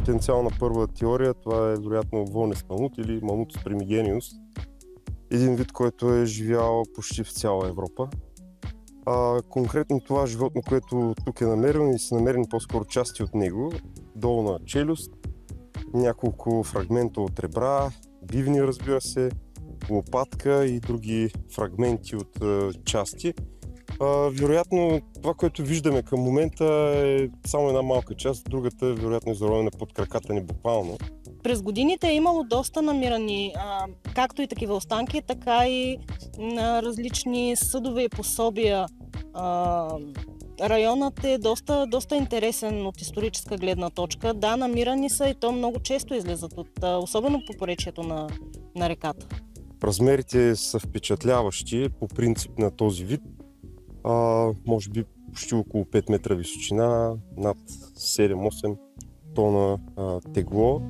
потенциална първа теория, това е вероятно волнест мамут или Mammutus primigenius. Един вид, който е живял почти в цяла Европа. Конкретно това животно, което тук е намерено и са намерени по-скоро части от него, долна челюст, няколко фрагмента от ребра, бивни, разбира се, лопатка и други фрагменти от части. Вероятно това, което виждаме към момента е само една малка част, другата вероятно е заровена под краката ни буквално. През годините е имало доста намирани, както и такива останки, така и различни съдове и пособия. Районът е доста интересен от историческа гледна точка. Да, намирани са и то много често излизат, особено по поречието на реката. Размерите са впечатляващи по принцип на този вид. Може би почти около 5 метра височина, над 7-8 тона тегло.